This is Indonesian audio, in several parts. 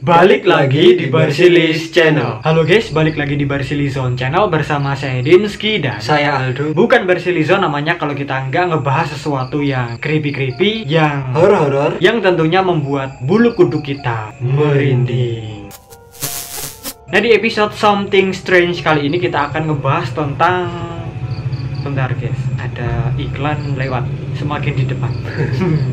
Balik lagi di Barsilis Channel. Halo guys, balik lagi di Barsilizon Channel bersama saya Dinski dan saya Aldo. Bukan Barsilizon namanya kalau kita nggak ngebahas sesuatu yang creepy, yang Horor, yang tentunya membuat bulu kuduk kita merinding. Nah, di episode Something Strange kali ini kita akan ngebahas tentang, bentar guys, ada iklan lewat semakin di depan.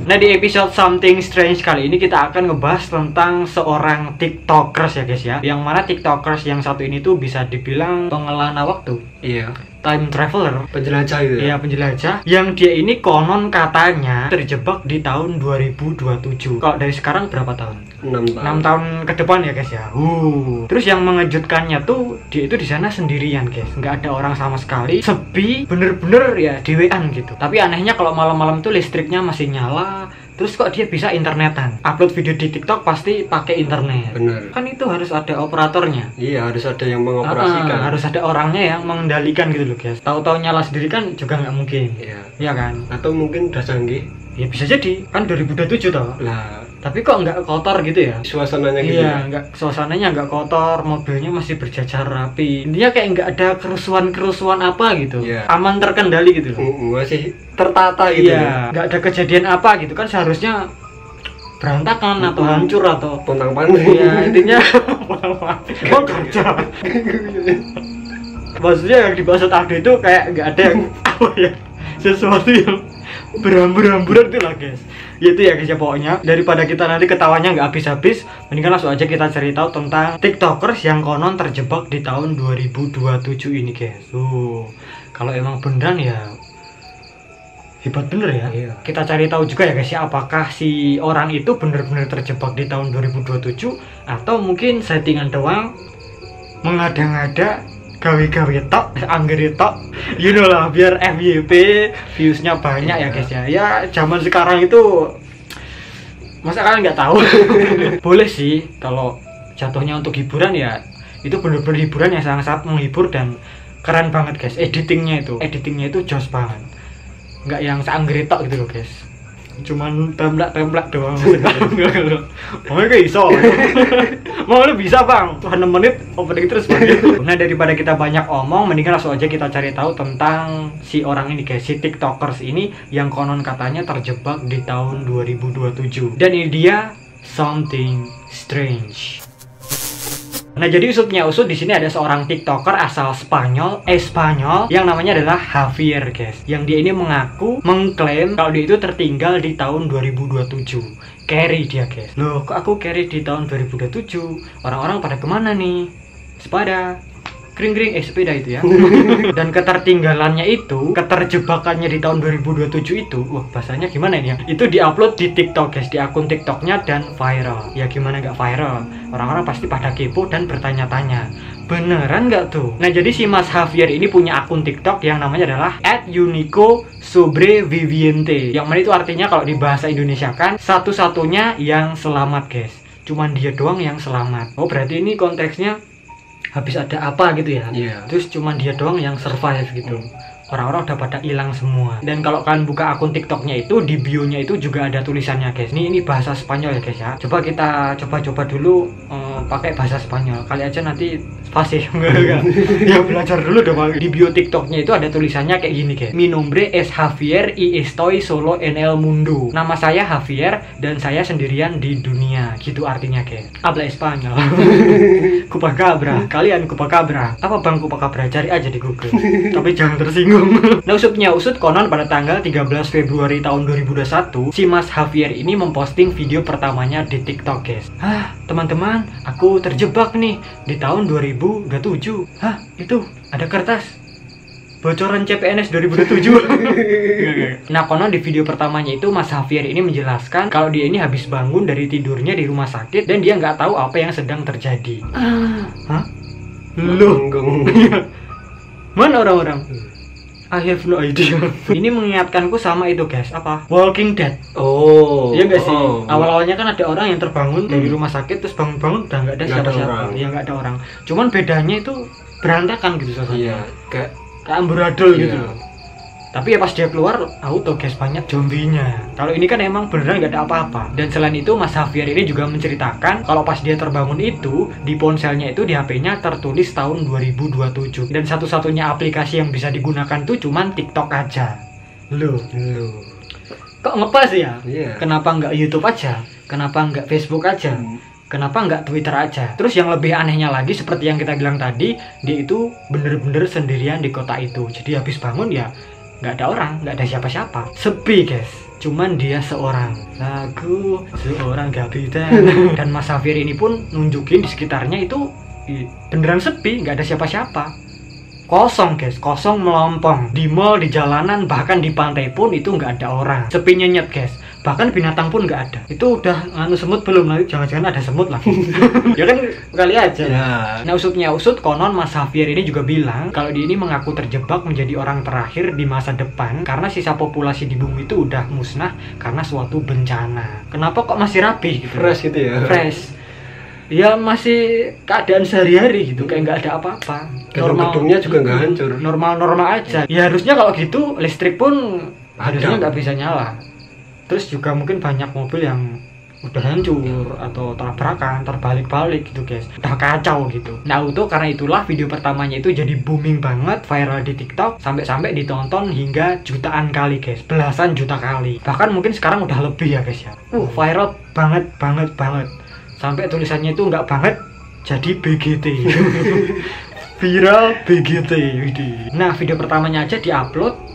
Nah, di episode Something Strange kali ini kita akan ngebahas tentang seorang tiktokers ya guys ya. Yang mana tiktokers yang satu ini tuh bisa dibilang pengelana waktu. Iya. Time traveler, Penjelajah gitu ya? Iya, penjelajah. Yang dia ini konon katanya terjebak di tahun 2027. Kalau dari sekarang berapa tahun? 6 tahun. 6 tahun ke depan ya guys ya. Terus yang mengejutkannya tuh dia itu di sana sendirian guys, nggak ada orang sama sekali, sepi, bener-bener ya dewean gitu. Tapi anehnya kalau malam-malam tuh listriknya masih nyala. Terus kok dia bisa internetan? Upload video di TikTok pasti pakai internet. Bener. Kan itu harus ada operatornya. Iya, harus ada yang mengoperasikan. Harus ada orangnya yang mengendalikan gitu loh guys. Tahu-tahu nyala sendiri kan juga nggak mungkin. Iya. Iya kan? Atau mungkin udah canggih. Ya bisa jadi. Kan 2027 toh. Lah, Tapi kok nggak kotor gitu ya? suasananya gitu. Iya, suasananya nggak kotor, mobilnya masih berjajar rapi. Intinya kayak nggak ada kerusuhan apa gitu. Iya. Aman, terkendali gitu loh. Masih tertata gitu. Iya, nggak ada kejadian apa gitu kan, seharusnya berantakan atau hancur atau Pontang-panting. ya intinya mau kerja. Maksudnya yang dibahas Aldo itu kayak nggak ada yang apa ya, sesuatu yang berhambur-hamburan itu lah guys. Itu ya guys ya, pokoknya daripada kita nanti ketawanya nggak habis-habis, mendingan langsung aja kita cari tahu tentang tiktokers yang konon terjebak di tahun 2027 ini guys. Kalau emang beneran ya hebat bener ya. Iya. Kita cari tahu juga ya guys ya, apakah si orang itu bener-bener terjebak di tahun 2027 atau mungkin settingan doang, mengada-ngada, gawe-gawe tok, anggere tok, you know lah, biar FYP viewsnya banyak ya guys ya. Ya zaman sekarang itu masa kalian nggak tahu. Boleh sih kalau jatuhnya untuk hiburan ya, itu bener-bener hiburan yang sangat-sangat menghibur dan keren banget guys. Editingnya itu jos banget, nggak yang seanggere tok gitu loh guys, cuman templak doang. Mau kayak iso mau lu bisa bang, 6 menit opening terus bang. Nah, daripada kita banyak omong, mendingan langsung aja kita cari tahu tentang si orang ini guys, si tiktokers ini yang konon katanya terjebak di tahun 2027. Dan ini dia Something Strange. Nah, jadi usutnya usut di sini ada seorang tiktoker asal Spanyol yang namanya adalah Javier guys. Yang dia ini mengklaim kalau dia itu tertinggal di tahun 2027. Carry dia guys. Loh, kok aku carry di tahun 2027? Orang-orang pada kemana nih? Sepeda sepeda itu ya. Dan ketertinggalannya itu, keterjebakannya di tahun 2027 itu, wah bahasanya gimana ini ya, itu diupload di TikTok guys, di akun TikToknya, dan viral. Ya gimana nggak viral, orang-orang pasti pada kepo dan bertanya-tanya, beneran nggak tuh? Nah, jadi si Mas Javier ini punya akun TikTok yang namanya adalah @unicosobreviviente, yang mana itu artinya kalau di bahasa Indonesia kan satu-satunya yang selamat guys. Cuman dia doang yang selamat. Oh, berarti ini konteksnya habis ada apa gitu ya. Terus cuman dia doang yang survive gitu. Orang-orang udah pada hilang semua. Dan kalau kalian buka akun TikToknya itu, di bio-nya itu juga ada tulisannya guys. Ini bahasa Spanyol ya guys ya. Coba kita coba dulu pakai bahasa Spanyol. Kali aja nanti fasih. Ya belajar dulu dong. Di bio TikToknya itu ada tulisannya kayak gini guys. Mi nombre es Javier y estoy solo en el mundo. Nama saya Javier dan saya sendirian di dunia. Gitu artinya guys. Habla Espanyol. Cupacabra. Kalian Cupacabra. Apa bang Cupacabra? Cari aja di Google. Tapi jangan tersinggung. Nah, usutnya usut, konon pada tanggal 13 Februari tahun 2021 si Mas Javier ini memposting video pertamanya di TikTok guys. Teman-teman, aku terjebak nih di tahun 2027. Itu ada kertas bocoran CPNS 2027. Nah, konon di video pertamanya itu Mas Javier ini menjelaskan kalau dia ini habis bangun dari tidurnya di rumah sakit dan dia nggak tahu apa yang sedang terjadi. Loh, mana orang-orang? I have no idea. Ini mengingatkanku sama itu guys, apa? Walking Dead. Iya nggak sih? Awal-awalnya kan ada orang yang terbangun dari rumah sakit, terus bangun-bangun udah nggak ada siapa-siapa. Ya nggak ada orang. Cuman bedanya itu berantakan gitu soalnya. Iya, kayak amburadul gitu loh. Tapi ya pas dia keluar auto guys, banyak zombinya. Kalau ini kan emang beneran nggak ada apa-apa. Dan selain itu Mas Xavier ini juga menceritakan kalau pas dia terbangun itu di ponselnya itu di HP-nya tertulis tahun 2027. Dan satu-satunya aplikasi yang bisa digunakan tuh cuman TikTok aja. Loh, kok ngepas ya? Iya. Kenapa nggak YouTube aja? Kenapa nggak Facebook aja? Kenapa nggak Twitter aja? Terus yang lebih anehnya lagi, seperti yang kita bilang tadi, dia itu bener-bener sendirian di kota itu. Jadi habis bangun ya nggak ada orang, nggak ada siapa-siapa, sepi guys. Cuman dia seorang, lagu seorang kapitan. Dan Mas Xavier ini pun nunjukin di sekitarnya itu beneran sepi, nggak ada siapa-siapa. Kosong guys, kosong melompong. Di mall, di jalanan, bahkan di pantai pun itu nggak ada orang. Sepi nyenyet guys. Bahkan binatang pun nggak ada. Itu udah semut belum, lagi jangan-jangan ada semut lagi. Ya kan kali aja. Ya. Nah usutnya usut, konon Mas Xavier ini juga bilang kalau dia ini mengaku terjebak menjadi orang terakhir di masa depan karena sisa populasi di bumi itu udah musnah karena suatu bencana. Kenapa kok masih rapi gitu? Fresh gitu ya. Fresh. Ya masih keadaan sehari-hari gitu, kayak nggak ada apa-apa. Gedung-gedungnya juga nggak hancur. Normal-normal aja. Ya harusnya kalau gitu listrik pun harusnya nggak bisa nyala. Terus juga mungkin banyak mobil yang udah hancur atau tabrakan, terbalik-balik gitu guys. Udah kacau gitu. Nah itu karena itulah video pertamanya itu jadi booming banget, viral di TikTok, sampai-sampai ditonton hingga jutaan kali guys, belasan juta kali. Bahkan mungkin sekarang udah lebih ya guys ya. Viral banget. Sampai tulisannya itu nggak banget jadi BGT. Viral BGT. Nah video pertamanya aja diupload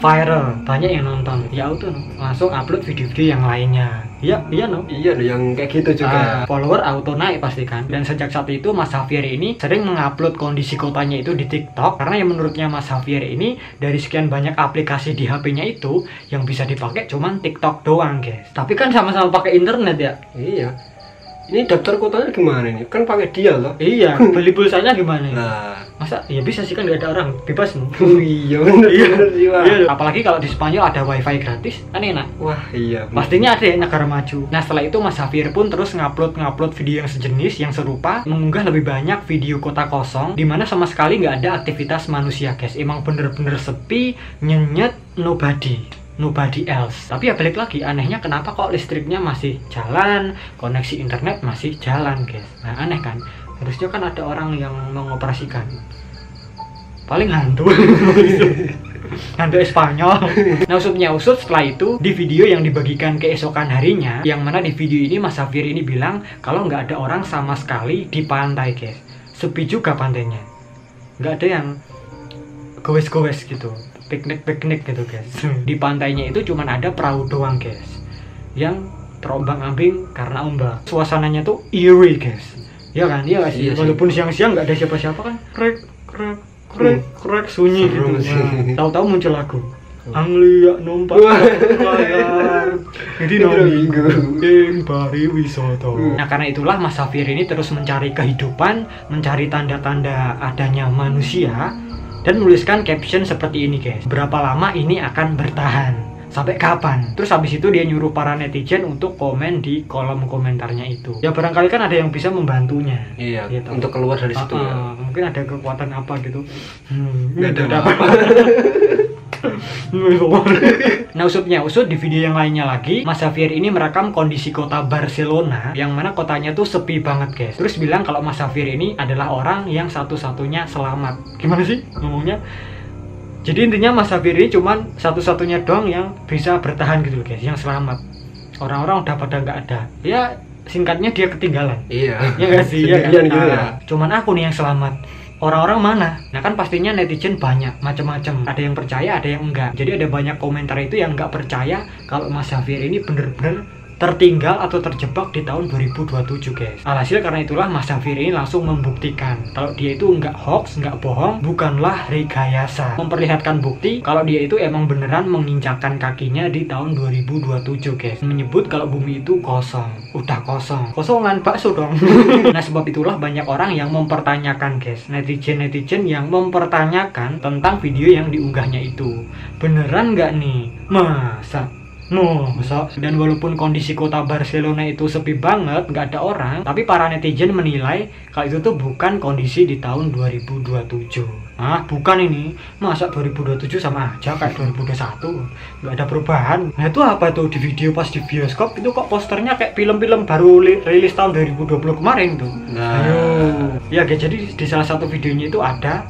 viral, banyak yang nonton. Ya auto langsung upload video-video yang lainnya. Iya no. Iya loh, yang kayak gitu juga. Follower auto naik pasti kan. Dan sejak saat itu Mas Xavier ini sering mengupload kondisi kotanya itu di TikTok karena yang menurutnya Mas Xavier ini dari sekian banyak aplikasi di HP-nya itu yang bisa dipakai cuman TikTok doang guys. Tapi kan sama-sama pakai internet ya. Iya. Ini daftar kotanya gimana nih? Kan pakai dia loh. Iya, beli pulsanya gimana? Nah, masa ya bisa sih kan nggak ada orang, bebas nih. iya bener sih. Iya. Apalagi kalau di Spanyol ada wifi gratis, kan enak. Wah iya. Pastinya ada ya negara maju. Nah setelah itu Mas Xavier pun terus ngupload video yang sejenis, yang serupa, mengunggah lebih banyak video kota kosong, dimana sama sekali nggak ada aktivitas manusia guys. Emang bener-bener sepi, nyenyet, nobody else. Tapi ya balik lagi, anehnya kenapa kok listriknya masih jalan, koneksi internet masih jalan guys. Nah aneh kan, harusnya kan ada orang yang mengoperasikan. Paling hantu. Hantu Spanyol. Nah usutnya usut, setelah itu di video yang dibagikan keesokan harinya, yang mana di video ini Mas Xavier ini bilang kalau nggak ada orang sama sekali di pantai guys. Sepi juga pantainya, nggak ada yang gowes gitu, piknik gitu guys. Di pantainya itu cuman ada perahu doang guys, yang terombang-ambing karena ombak. Suasananya tuh eerie guys. Ya kan, iya sih. Walaupun siang-siang nggak ada siapa-siapa kan, krek sunyi gitu. Tahu-tahu muncul lagu Anglia numpak layar jadi minggu ing pariwisata. Nah karena itulah Mas Xavier ini terus mencari kehidupan, mencari tanda-tanda adanya manusia, dan menuliskan caption seperti ini guys. Berapa lama ini akan bertahan? Sampai kapan? Terus habis itu dia nyuruh para netizen untuk komen di kolom komentarnya itu. Ya barangkali kan ada yang bisa membantunya. Iya, gitu. untuk keluar dari situ ya. Mungkin ada kekuatan apa gitu. Nggak ada apa. Nah usutnya usut, di video yang lainnya lagi, Mas Xavier ini merekam kondisi kota Barcelona, yang mana kotanya tuh sepi banget guys. Terus bilang kalau Mas Xavier ini adalah orang yang satu-satunya selamat. Gimana sih ngomongnya? Jadi intinya Mas Xavier ini cuman satu-satunya doang yang bisa bertahan gitu guys, yang selamat. Orang-orang udah pada nggak ada. Ya singkatnya dia ketinggalan. Iya. Ya nggak sih? Ya, Sendirian gitu ya. Cuman aku nih yang selamat. Orang-orang mana? Nah kan pastinya netizen banyak, macam-macam. Ada yang percaya, ada yang enggak. Jadi ada banyak komentar itu yang nggak percaya kalau Mas Xavier ini bener-bener tertinggal atau terjebak di tahun 2027 guys. Alhasil karena itulah Mas Xavier ini langsung membuktikan kalau dia itu nggak hoax, nggak bohong, bukanlah rekayasa. Memperlihatkan bukti kalau dia itu emang beneran menginjakkan kakinya di tahun 2027 guys. Menyebut kalau bumi itu kosong. Udah kosong. Kosongan bakso dong. Nah sebab itulah banyak orang yang mempertanyakan guys. Netizen yang mempertanyakan tentang video yang diunggahnya itu. Beneran nggak nih? Masa? Dan walaupun kondisi kota Barcelona itu sepi banget, nggak ada orang, tapi para netizen menilai kalau itu tuh bukan kondisi di tahun 2027. Ah, bukan ini. Masa 2027 sama aja kayak 2021? Nggak ada perubahan. Nah, itu apa tuh di video pas di bioskop itu kok posternya kayak film-film baru rilis tahun 2020 kemarin tuh. Nah. Ayo. Ya, guys, jadi di salah satu videonya itu ada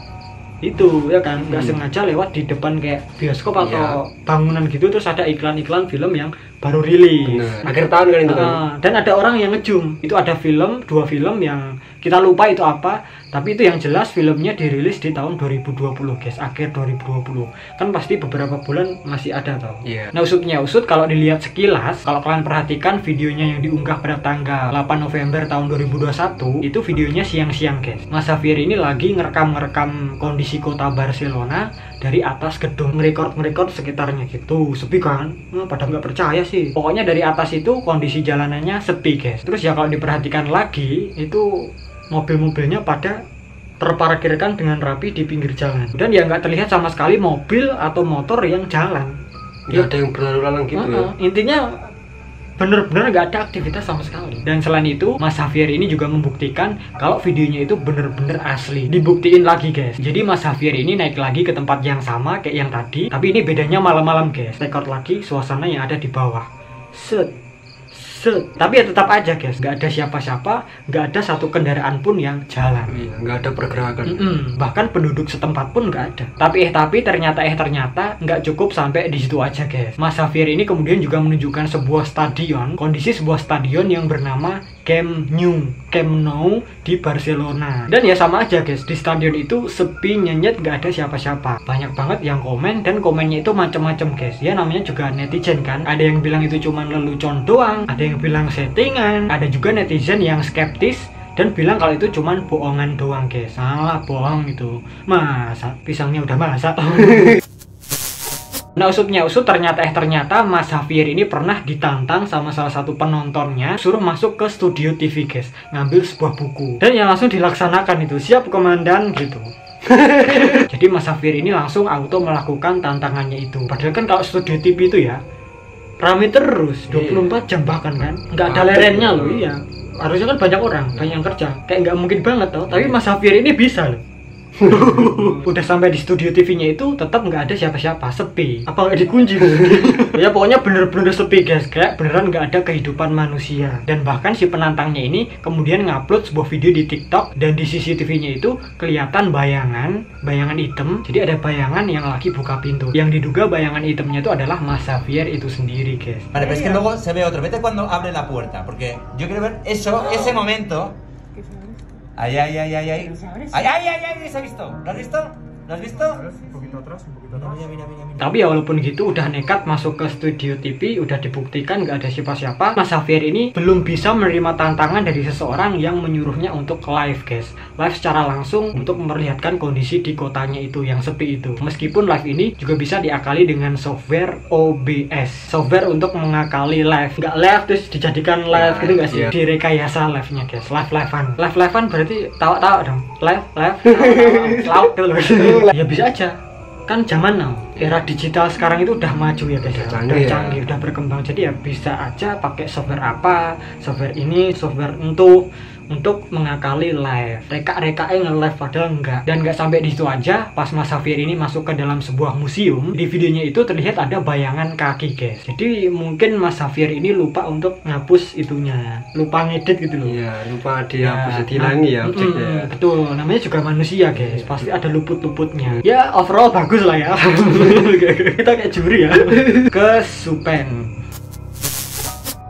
itu ya kan, nggak sengaja lewat di depan kayak bioskop atau bangunan gitu, terus ada iklan-iklan film yang baru rilis. Akhir tahun kan itu kan. Dan ada orang yang ngejum itu ada dua film yang kita lupa itu apa, tapi itu yang jelas filmnya dirilis di tahun 2020 guys, akhir 2020 kan pasti beberapa bulan masih ada tau. Nah, usutnya usut, kalau dilihat sekilas, kalau kalian perhatikan videonya yang diunggah pada tanggal 8 November tahun 2021 itu videonya siang-siang guys. Mas Xavier ini lagi ngerekam kondisi kota Barcelona dari atas gedung, ngerekord sekitarnya gitu, sepi kan. Pada nggak percaya sih. Pokoknya dari atas itu kondisi jalanannya sepi guys. Terus ya kalau diperhatikan lagi itu mobil-mobilnya pada terparkirkan dengan rapi di pinggir jalan, dan ya nggak terlihat sama sekali mobil atau motor yang jalan. Ya ada yang berlalu lalang gitu ya. Intinya bener-bener nggak ada aktivitas sama sekali. Dan selain itu Mas Xavier ini juga membuktikan kalau videonya itu bener-bener asli. Dibuktiin lagi guys. Jadi Mas Xavier ini naik lagi ke tempat yang sama kayak yang tadi, tapi ini bedanya malam-malam guys. Rekord lagi suasana yang ada di bawah. Tapi ya tetap aja guys, nggak ada siapa-siapa, nggak ada satu kendaraan pun yang jalan. Iya, nggak ada pergerakan. Bahkan penduduk setempat pun nggak ada. Tapi ternyata nggak cukup sampai di situ aja guys. Mas Xavier ini kemudian juga menunjukkan sebuah stadion, kondisi sebuah stadion yang bernama Camp Nou di Barcelona. Dan ya sama aja guys, di stadion itu sepi nyenyet, nggak ada siapa-siapa. Banyak banget yang komen, dan komennya itu macam-macam guys. Ya namanya juga netizen kan. Ada yang bilang itu cuma lelucon doang, ada yang bilang settingan, ada juga netizen yang skeptis dan bilang kalau itu cuman bohongan doang guys. Salah, bohong itu. Masa pisangnya udah masak. Nah, usutnya ternyata Mas Xavier ini pernah ditantang sama salah satu penontonnya, suruh masuk ke studio TV guys, ngambil sebuah buku, dan ya langsung dilaksanakan itu. Siap komandan gitu. Jadi Mas Xavier ini langsung auto melakukan tantangannya itu. Padahal kan kalau studio TV itu ya rame terus 24 jam bahkan kan, nggak ada lerennya loh. Iya, harusnya kan banyak orang, banyak yang kerja, kayak nggak mungkin banget tau. Tapi Mas Xavier ini bisa loh. Udah sampai di studio TV-nya itu tetap nggak ada siapa-siapa, sepi. Apa nggak dikunci? Ya pokoknya bener-bener sepi guys, kayak beneran nggak ada kehidupan manusia. Dan bahkan si penantangnya ini kemudian ngupload sebuah video di TikTok, dan di CCTV-nya itu kelihatan bayangan hitam. Jadi ada bayangan yang lagi buka pintu, yang diduga bayangan hitamnya itu adalah Mas Xavier itu sendiri guys. Vale, pero es que luego se ve otro. Vete cuando abre la puerta, porque yo quiero ver eso, ese momento. Ay, ay, ay, ay, ay. Ay, ay, ay, ay, se ha visto. ¿Lo has visto? ¿Lo has visto? Un poquito atrás. Mira. Tapi ya walaupun gitu udah nekat masuk ke studio TV, udah dibuktikan nggak ada siapa-siapa, Mas Xavier ini belum bisa menerima tantangan dari seseorang yang menyuruhnya untuk live guys. Live secara langsung untuk memperlihatkan kondisi di kotanya itu yang sepi itu. Meskipun live ini juga bisa diakali dengan software OBS, software untuk mengakali live. Nggak live terus dijadikan live gitu nggak sih? Direkayasa live-nya guys, live-livean berarti tawa-tawa dong. Live laut dulu. Ya bisa aja. Kan zaman now, era digital sekarang itu udah maju ya guys, udah canggih, udah berkembang. Jadi ya bisa aja pakai software apa, software ini, software untuk mengakali live, reka-rekain live, padahal enggak. Dan nggak sampai di situ aja, pas Mas Xavier ini masuk ke dalam sebuah museum, di videonya itu terlihat ada bayangan kaki guys. Jadi mungkin Mas Xavier ini lupa untuk ngapus itunya, lupa ngedit gitu loh. Iya, lupa dihapus, dihilangi ya objeknya. Betul, namanya juga manusia guys, pasti ada luput-luputnya. Ya overall bagus lah ya. Kita kayak juri ya. Ke Supen.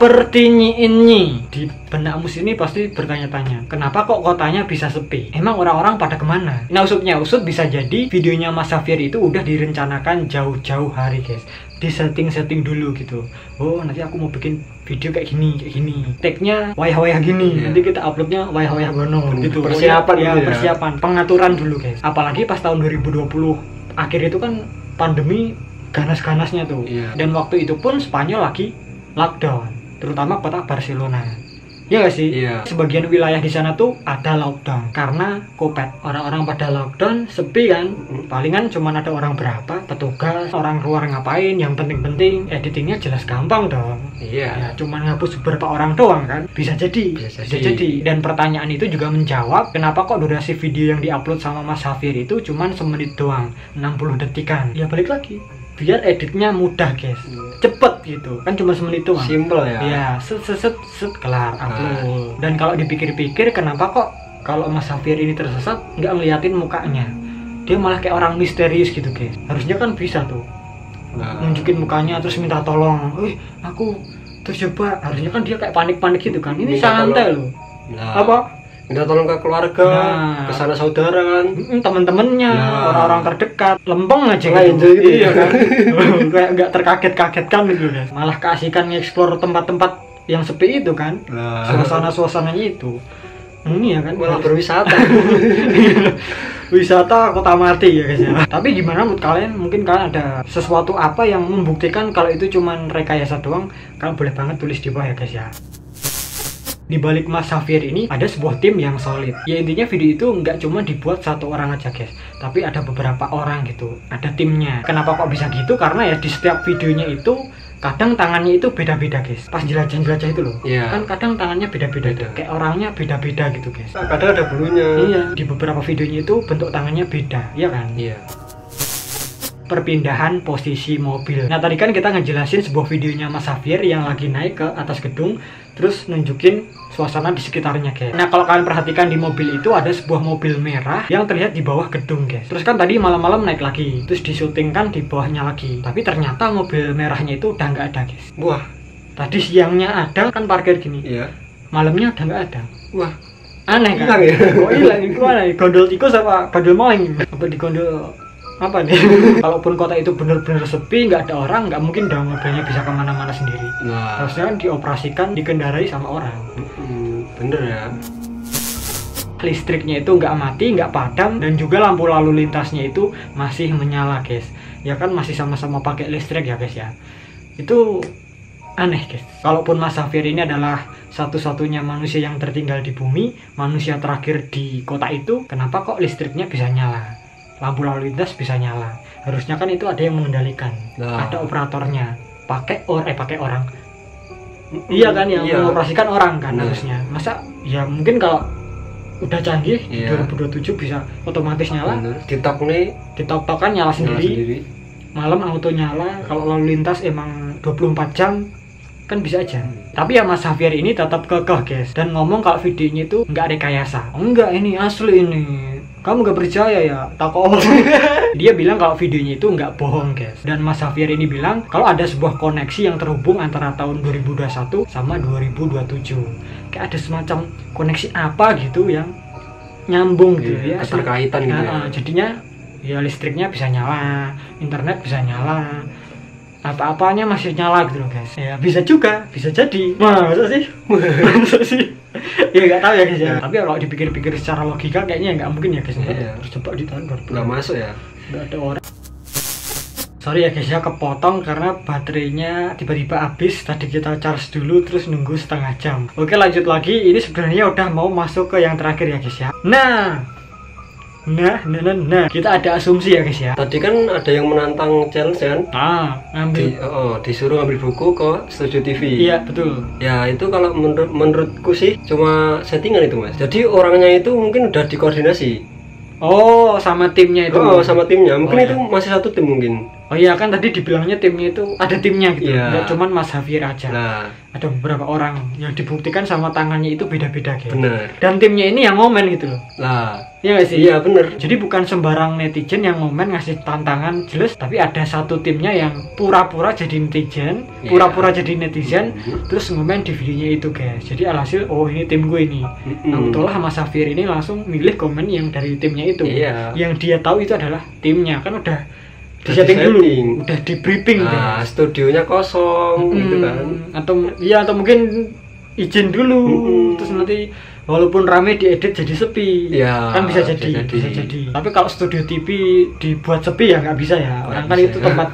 Pertinyiinnya di benak mus ini pasti bertanya-tanya, kenapa kok kotanya bisa sepi? Emang orang-orang pada kemana? Nah, usut bisa jadi videonya Mas Xavier itu udah direncanakan jauh-jauh hari guys, di setting dulu gitu. Oh, nanti aku mau bikin video kayak gini, tag-nya wayah-wayah gini, nanti kita uploadnya wayah-wayah gono gitu. Persiapan ya, gitu ya. Persiapan, pengaturan dulu guys. Apalagi pas tahun 2020 akhir itu kan pandemi ganas-ganasnya tuh. Dan waktu itu pun Spanyol lagi lockdown, terutama kota Barcelona. Ya nggak sih? Iya. Sebagian wilayah di sana tuh ada lockdown karena Covid. Orang-orang pada lockdown, sepi kan. Palingan cuma ada orang berapa, petugas, orang keluar ngapain. Yang penting-penting editingnya jelas gampang dong. Iya. Ya, cuma ngapus beberapa orang doang kan. Bisa jadi. Bisa jadi. Dan pertanyaan itu juga menjawab kenapa kok durasi video yang diupload sama Mas Safir itu cuma semenit doang, 60 detikan. Ya balik lagi. Biar editnya mudah guys, cepet gitu kan, cuma semenit doang. Simple ya. Ya, set kelar upload. Dan kalau dipikir-pikir kenapa kok kalau Mas Safir ini tersesat nggak ngeliatin mukanya, dia malah kayak orang misterius gitu guys. Harusnya kan bisa tuh nunjukin mukanya terus minta tolong, aku terjebak. Harusnya kan dia kayak panik-panik gitu kan. Ini Minta santai tolong. loh. Apa? Minta tolong ke keluarga, ke sana saudara kan. Temen-temennya, orang-orang terdekat, lempeng aja gitu. Iya kan. Kayak nggak terkaget-kagetkan gitu guys. Malah keasikan nge-explore tempat-tempat yang sepi itu kan. Suasana-suasananya itu. Ini ya kan. Malah berwisata. Wisata kota mati ya guys ya. Tapi gimana menurut kalian? Mungkin kalian ada sesuatu apa yang membuktikan kalau itu cuman rekayasa doang? Kalian boleh banget tulis di bawah ya guys ya. Di balik Mas Safir ini ada sebuah tim yang solid. Ya intinya video itu nggak cuma dibuat satu orang aja guys, tapi ada beberapa orang gitu, ada timnya. Kenapa kok bisa gitu? Karena ya di setiap videonya itu kadang tangannya itu beda-beda guys. Pas jelajah-jelajah itu loh, kan kadang tangannya beda-beda tuh, kayak orangnya beda-beda gitu guys. Kadang ada bulunya. Iya, di beberapa videonya itu bentuk tangannya beda, ya kan? Iya. Perpindahan posisi mobil. Nah tadi kan kita ngejelasin sebuah videonya Mas Safir yang lagi naik ke atas gedung, terus nunjukin suasana di sekitarnya guys. Nah kalau kalian perhatikan di mobil itu ada sebuah mobil merah yang terlihat di bawah gedung guys. Terus kan tadi malam-malam naik lagi, terus disyutingkan di bawahnya lagi. Tapi ternyata mobil merahnya itu udah nggak ada guys. Wah. Tadi siangnya ada kan parkir gini. Iya. Malamnya udah nggak ada. Wah. Aneh kan? Hilang ya? Kok hilang? Gimana? Gondol tikus apa gondol maling? Apa di gondol apa nih? Kalaupun kota itu bener-bener sepi, nggak ada orang, nggak mungkin dong mobilnya bisa kemana-mana sendiri. Harusnya kan dioperasikan, dikendarai sama orang. Bener ya. Listriknya itu nggak mati, nggak padam, dan juga lampu lalu lintasnya itu masih menyala guys. Ya kan masih sama-sama pakai listrik ya guys ya. Itu aneh guys. Kalaupun Mas Safir ini adalah satu-satunya manusia yang tertinggal di bumi, manusia terakhir di kota itu, kenapa kok listriknya bisa nyala? Lampu lalu lintas bisa nyala. Harusnya kan itu ada yang mengendalikan, ada operatornya. Pakai orang. Iya kan, yang mengoperasikan orang kan harusnya. Masa ya mungkin kalau udah canggih di 2027 bisa otomatis nyala. Ditok kan nyala sendiri. Malam auto nyala. Kalau lalu lintas emang 24 jam kan bisa aja. Tapi ya Mas Safir ini tetap kekeh guys, dan ngomong kalau videonya itu nggak rekayasa. Enggak, ini asli ini. Kamu gak percaya ya? Takut. Dia bilang kalau videonya itu nggak bohong guys. Dan Mas Safir ini bilang kalau ada sebuah koneksi yang terhubung antara tahun 2021 sama 2027. Kayak ada semacam koneksi apa gitu yang nyambung gitu ya. Keterkaitan gitu ya. Jadinya ya listriknya bisa nyala, internet bisa nyala, apa-apanya masih nyala gitu loh guys. Ya bisa juga, bisa jadi. Masa sih? Masa sih? Ya nggak tahu ya guys ya. Tapi kalau dipikir-pikir secara logika kayaknya nggak mungkin ya guys. Terjebak di tahun 2000. Nggak masuk ya. Nggak ada orang. Sorry ya guys ya, kepotong karena baterainya tiba-tiba habis. Tadi kita charge dulu terus nunggu setengah jam. Oke lanjut lagi. Ini sebenarnya udah mau masuk ke yang terakhir ya guys ya. Nah kita ada asumsi ya guys ya. Tadi kan ada yang menantang challenge kan? Ngambil. Disuruh ngambil buku ke Studio TV. Iya betul. Ya itu kalau menurutku sih cuma settingan itu mas. Jadi orangnya itu mungkin udah dikoordinasi. Oh sama timnya itu. Sama timnya. Mungkin itu masih satu tim mungkin. Oh iya kan tadi dibilangnya timnya itu ada timnya gitu. Nggak cuman Mas Safir aja. Ada beberapa orang yang dibuktikan sama tangannya itu beda-beda gitu. Bener. Dan timnya ini yang ngomen gitu loh. Iya nggak sih? Iya bener. Jadi bukan sembarang netizen yang ngomen ngasih tantangan jelas, tapi ada satu timnya yang pura-pura jadi netizen, pura-pura jadi netizen, terus ngomen di videonya itu guys. Jadi alhasil ini tim gue ini. Nah betulah Mas Safir ini langsung milih komen yang dari timnya itu. Yang dia tahu itu adalah timnya, kan udah disetting dulu, udah di briefing. Studionya kosong gitu kan. Atau mungkin izin dulu, terus nanti walaupun rame diedit jadi sepi. Ya, Kan bisa jadi, bisa bisa jadi. Tapi kalau studio TV dibuat sepi ya nggak bisa ya. Orang kan bisa, itu ya. tempat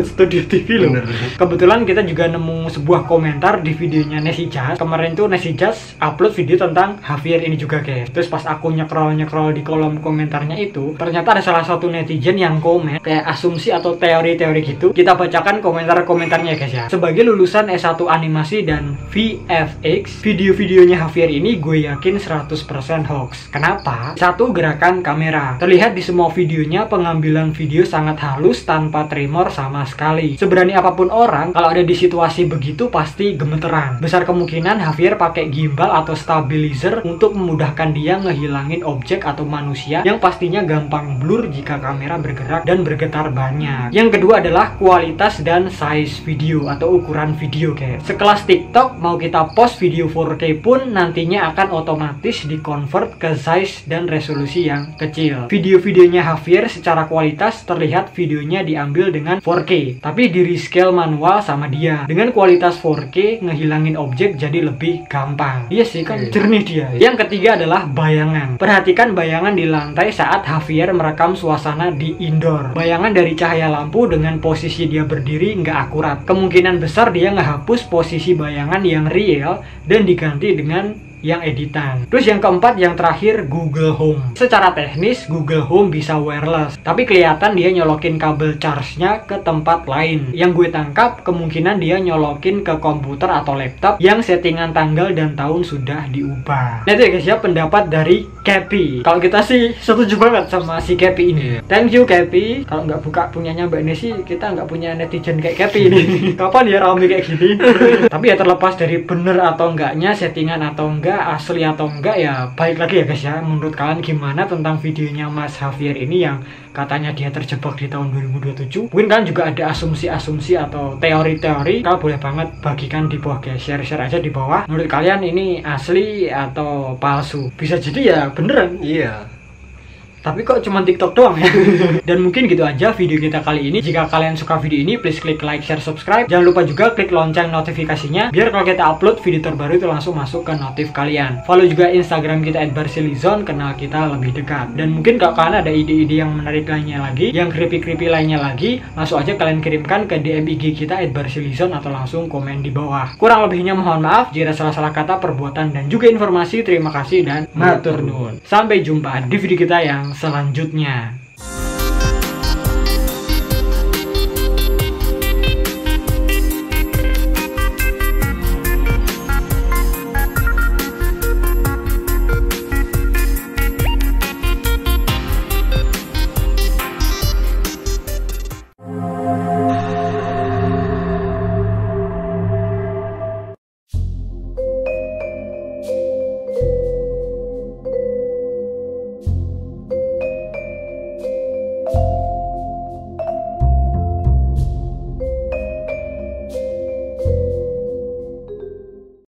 studio TV loh. Bener. Kebetulan kita juga nemu sebuah komentar di videonya Nesi Jazz. Kemarin tuh Nesi Jazz upload video tentang Javier ini juga guys. Terus pas aku nyekrol di kolom komentarnya itu, ternyata ada salah satu netizen yang komen kayak asumsi atau teori-teori gitu. Kita bacakan komentar-komentarnya ya guys ya. Sebagai lulusan S1 animasi dan VFX, video-videonya Javier ini gue yakin 100% hoax. Kenapa? Satu, gerakan kamera. Terlihat di semua videonya pengambilan video sangat halus tanpa tremor sama sekali. Seberani apapun orang, kalau ada di situasi begitu pasti gemeteran. Besar kemungkinan Javier pakai gimbal atau stabilizer untuk memudahkan dia ngehilangin objek atau manusia yang pastinya gampang blur jika kamera bergerak dan bergetar banyak. Yang kedua adalah kualitas dan size video atau ukuran video guys. Sekelas TikTok, mau kita post video 4K pun nantinya akan otomatis di-convert ke size dan resolusi yang kecil. Video-videonya Javier secara kualitas terlihat videonya diambil dengan 4K, tapi di rescale manual sama dia. Dengan kualitas 4K ngehilangin objek jadi lebih gampang. Iya sih kan jernih dia. Yang ketiga adalah bayangan. Perhatikan bayangan di lantai saat Javier merekam suasana di indoor. Bayangan dari cahaya lampu dengan posisi dia berdiri nggak akurat. Kemungkinan besar dia ngehapus posisi bayangan yang real dan diganti dengan yang editan. Terus yang keempat, yang terakhir, Google Home. Secara teknis Google Home bisa wireless, tapi kelihatan dia nyolokin kabel charge-nya ke tempat lain. Yang gue tangkap kemungkinan dia nyolokin ke komputer atau laptop yang settingan tanggal dan tahun sudah diubah. Nah itu ya guys ya pendapat dari Kepi. Kalau kita sih setuju banget sama si Kepi ini. Thank you Kepi. Kalau nggak buka punyanya Mbak Nesi, kita nggak punya netizen kayak Kepi ini. Kapan ya rame kayak gini? Tapi ya terlepas dari bener atau enggaknya, settingan atau enggak, asli atau enggak, ya baik lagi ya guys ya. Menurut kalian gimana tentang videonya Mas Javier ini yang katanya dia terjebak di tahun 2027? Mungkin kalian juga ada asumsi-asumsi atau teori-teori. Kalian boleh banget bagikan di bawah guys, share-share aja di bawah. Menurut kalian ini asli atau palsu? Bisa jadi ya beneran. Iya. Tapi kok cuma TikTok doang ya? Dan mungkin gitu aja video kita kali ini. Jika kalian suka video ini, please klik like, share, subscribe. Jangan lupa juga klik lonceng notifikasinya, biar kalau kita upload video terbaru itu langsung masuk ke notif kalian. Follow juga Instagram kita @barsilizon, kenal kita lebih dekat. Dan mungkin kalau kalian ada ide-ide yang menarik lainnya lagi, yang creepy-creepy lainnya lagi, langsung aja kalian kirimkan ke DM IG kita @barsilizon atau langsung komen di bawah. Kurang lebihnya mohon maaf jika salah-salah kata, perbuatan, dan juga informasi. Terima kasih dan matur nuwun. Sampai jumpa di video kita yang selanjutnya.